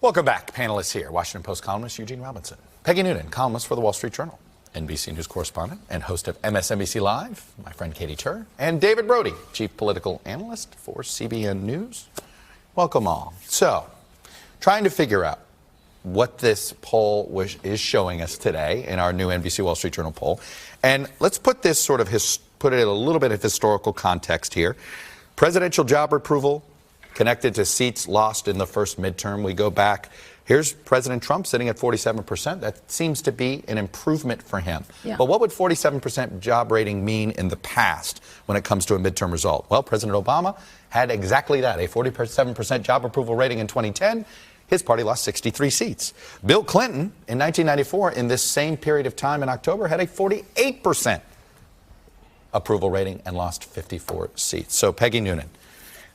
Welcome back. Panelists here. Washington Post columnist Eugene Robinson. Peggy Noonan, columnist for the Wall Street Journal. NBC News correspondent and host of MSNBC Live, my friend Katy Tur. And David Brody, chief political analyst for CBN News. Welcome all. So, trying to figure out what this poll is showing us today in our new NBC Wall Street Journal poll. And let's put this sort of put it in a little bit of historical context here. Presidential job approval connected to seats lost in the first midterm. We go back. Here's President Trump sitting at 47%. That seems to be an improvement for him. Yeah. But what would 47% job rating mean in the past when it comes to a midterm result? Well, President Obama had exactly that, a 47% job approval rating in 2010. His party lost 63 seats. Bill Clinton in 1994, in this same period of time in October, had a 48% approval rating and lost 54 seats. So, Peggy Noonan,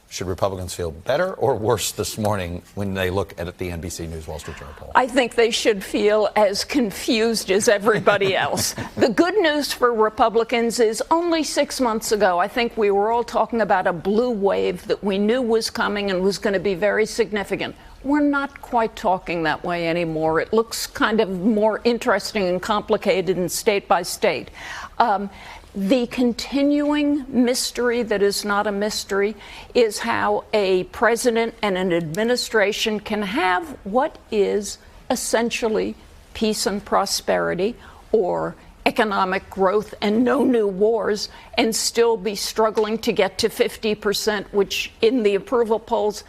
should Republicans feel better or worse this morning when they look at the NBC News Wall Street Journal poll? I think they should feel as confused as everybody else. The good news for Republicans is only 6 months ago, I think we were all talking about a blue wave that we knew was coming and was going to be very significant. We're not quite talking that way anymore. It looks kind of more interesting and complicated and state by state. The continuing mystery that is not a mystery is how a president and an administration can have what is essentially peace and prosperity or economic growth and no new wars and still be struggling to get to 50%, which in the approval polls,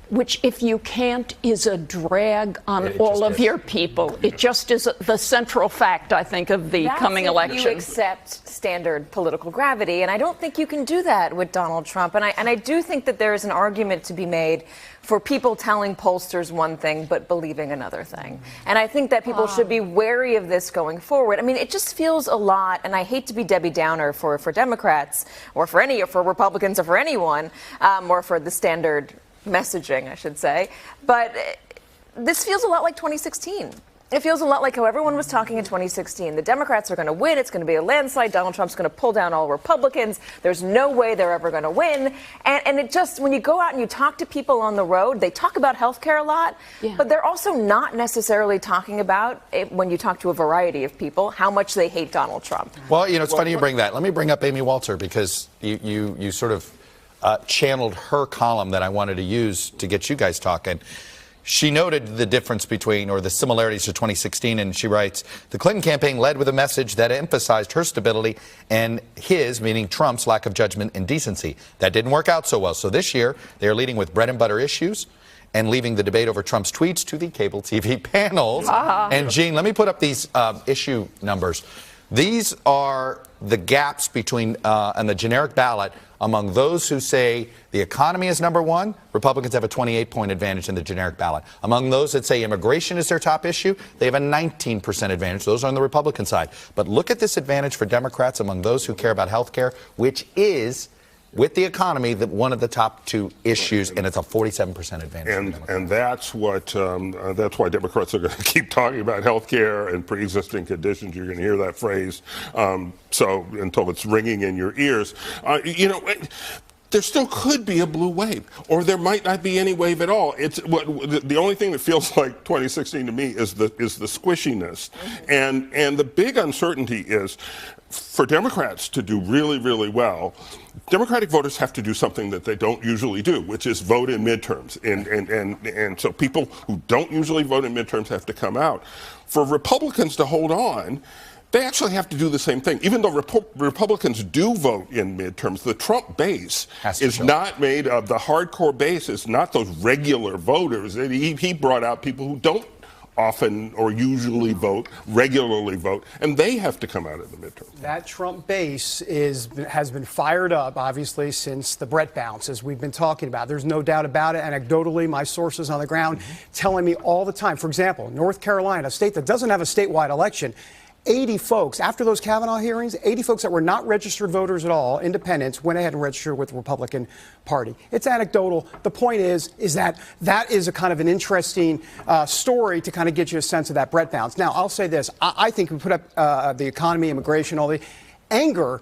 which if you can't is a drag on all of your people. It just is the central fact, I think, of the coming election. You accept standard political gravity, and I don't think you can do that with Donald Trump. And I do think that there is an argument to be made for people telling pollsters one thing but believing another thing. And I think that people should be wary of this going forward. I mean, it just feels a lot, and I hate to be Debbie Downer for Democrats or for Republicans or for anyone, or for the standard messaging, I should say. But this feels a lot like 2016. It feels a lot like how everyone was talking in 2016. The Democrats are going to win. It's going to be a landslide. Donald Trump's going to pull down all Republicans. There's no way they're ever going to win. And it just, when you go out and you talk to people on the road, they talk about health care a lot, but they're also not necessarily talking about, when you talk to a variety of people, how much they hate Donald Trump. Well, you know, it's funny you bring that. Let me bring up Amy Walter, because you sort of channeled her column that I wanted to use to get you guys talking. She noted the difference between, or the similarities to 2016, and she writes, the Clinton campaign led with a message that emphasized her stability and his, meaning Trump's, lack of judgment and decency. That didn't work out so well. So this year, they are leading with bread and butter issues and leaving the debate over Trump's tweets to the cable TV panels. And Gene, let me put up these issue numbers. These are the gaps between, on the generic ballot, among those who say the economy is number one. Republicans have a 28-point advantage in the generic ballot. Among those that say immigration is their top issue, they have a 19% advantage. Those are on the Republican side. But look at this advantage for Democrats among those who care about health care, which is, with the economy, one of the top two issues, and it's a 47% advantage. And that's why Democrats are going to keep talking about health care and pre-existing conditions. You're going to hear that phrase so until it's ringing in your ears. You know, there still could be a blue wave, or there might not be any wave at all. It's the only thing that feels like 2016 to me is the squishiness, and the big uncertainty is for Democrats to do really, really well. Democratic voters have to do something that they don't usually do, which is vote in midterms, and so people who don't usually vote in midterms have to come out. For Republicans to hold on, they actually have to do the same thing. Even though Republicans do vote in midterms, the Trump base is not made of, the hardcore base is not those regular voters. He brought out people who don't often or usually regularly vote, and they have to come out of the midterm. That Trump base has been fired up, obviously, since the Brett bounce, as we've been talking about. There's no doubt about it. Anecdotally, my sources on the ground telling me all the time. For example, North Carolina, a state that doesn't have a statewide election, 80 folks, after those Kavanaugh hearings, 80 folks that were not registered voters at all, independents, went ahead and registered with the Republican Party. It's anecdotal. The point is that is a kind of an interesting story to kind of get you a sense of that Brett bounce. Now, I'll say this. I think we put up the economy, immigration, all the anger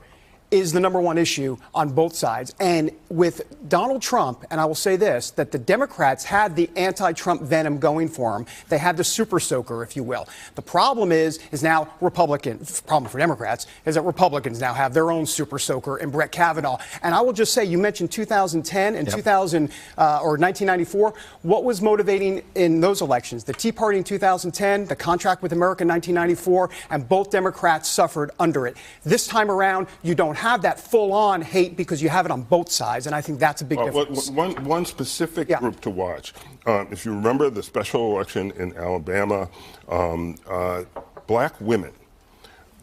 is the number one issue on both sides. And with Donald Trump, and I will say this, that the Democrats had the anti-Trump venom going for them. They had the super soaker, if you will. The problem is now problem for Democrats is that Republicans now have their own super soaker in Brett Kavanaugh. And I will just say, you mentioned 2010 and 1994. What was motivating in those elections? The Tea Party in 2010, the contract with America in 1994, and both Democrats suffered under it. This time around, you don't have that full-on hate because you have it on both sides, and I think that's a big difference. One specific group to watch. If you remember the special election in Alabama, black women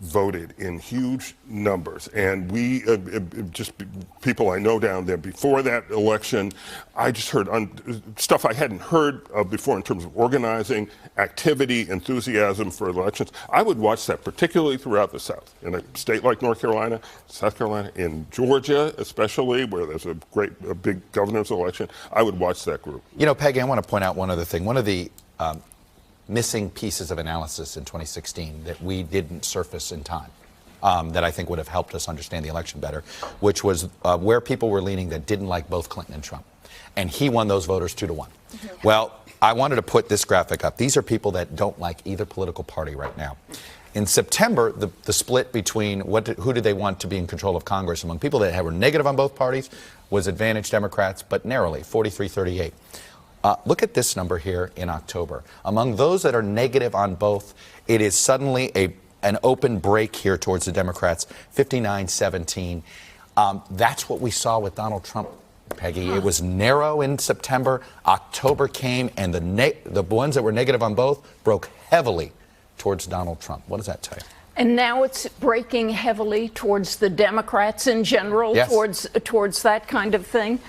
voted in huge numbers, and we just people I know down there before that election, I just heard stuff I hadn't heard of before in terms of organizing, activity, enthusiasm for elections. I would watch that particularly throughout the South, in a state like North Carolina, South Carolina, in Georgia especially, where there's a big governor's election. I would watch that group. You know, Peggy, I want to point out one other thing. One of the missing pieces of analysis in 2016 that we didn't surface in time, that I think would have helped us understand the election better, which was where people were leaning that didn't like both Clinton and Trump. And he won those voters 2-1. Well, I wanted to put this graphic up. These are people that don't like either political party right now. In September, the split between who did they want to be in control of Congress among people that were negative on both parties was advantage Democrats, but narrowly, 43-38. Look at this number here in October. Among those that are negative on both, it is suddenly an open break here towards the Democrats, 59-17. That's what we saw with Donald Trump, Peggy. It was narrow in September. October came, and the ones that were negative on both broke heavily towards Donald Trump. What does that tell you? And now it's breaking heavily towards the Democrats in general, yes, towards that kind of thing.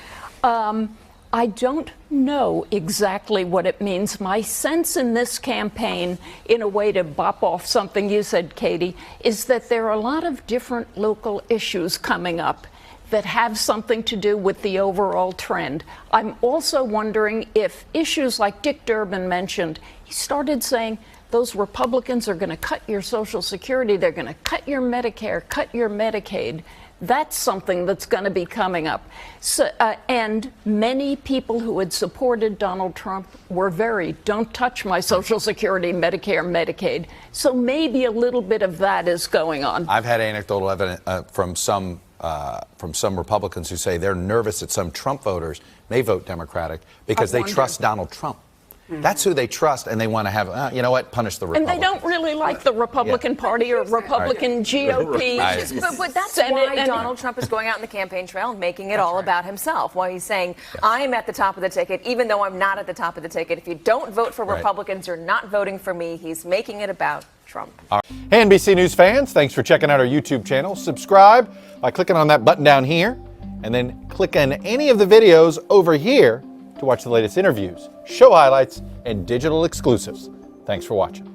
I don't know exactly what it means. My sense in this campaign, in a way to bop off something you said, Katy, is that there are a lot of different local issues coming up that have something to do with the overall trend. I'm also wondering if issues like Dick Durbin mentioned, he started saying those Republicans are going to cut your Social Security, they're going to cut your Medicare, cut your Medicaid. That's something that's going to be coming up. So, and many people who had supported Donald Trump were don't touch my Social Security, Medicare, Medicaid. So maybe a little bit of that is going on. I've had anecdotal evidence from some Republicans who say they're nervous that some Trump voters may vote Democratic because they trust Donald Trump. That's who they trust, and they want to have, you know what, punish the Republicans. And they don't really like the Republican Party or Republican GOP. But that's Senate why Donald Trump is going out in the campaign trail and making it all about himself. Why he's saying, I'm at the top of the ticket, even though I'm not at the top of the ticket. If you don't vote for Republicans, you're not voting for me. He's making it about Trump. Hey, NBC News fans, thanks for checking out our YouTube channel. Subscribe by clicking on that button down here, and then click on any of the videos over here to watch the latest interviews, show highlights, and digital exclusives. Thanks for watching.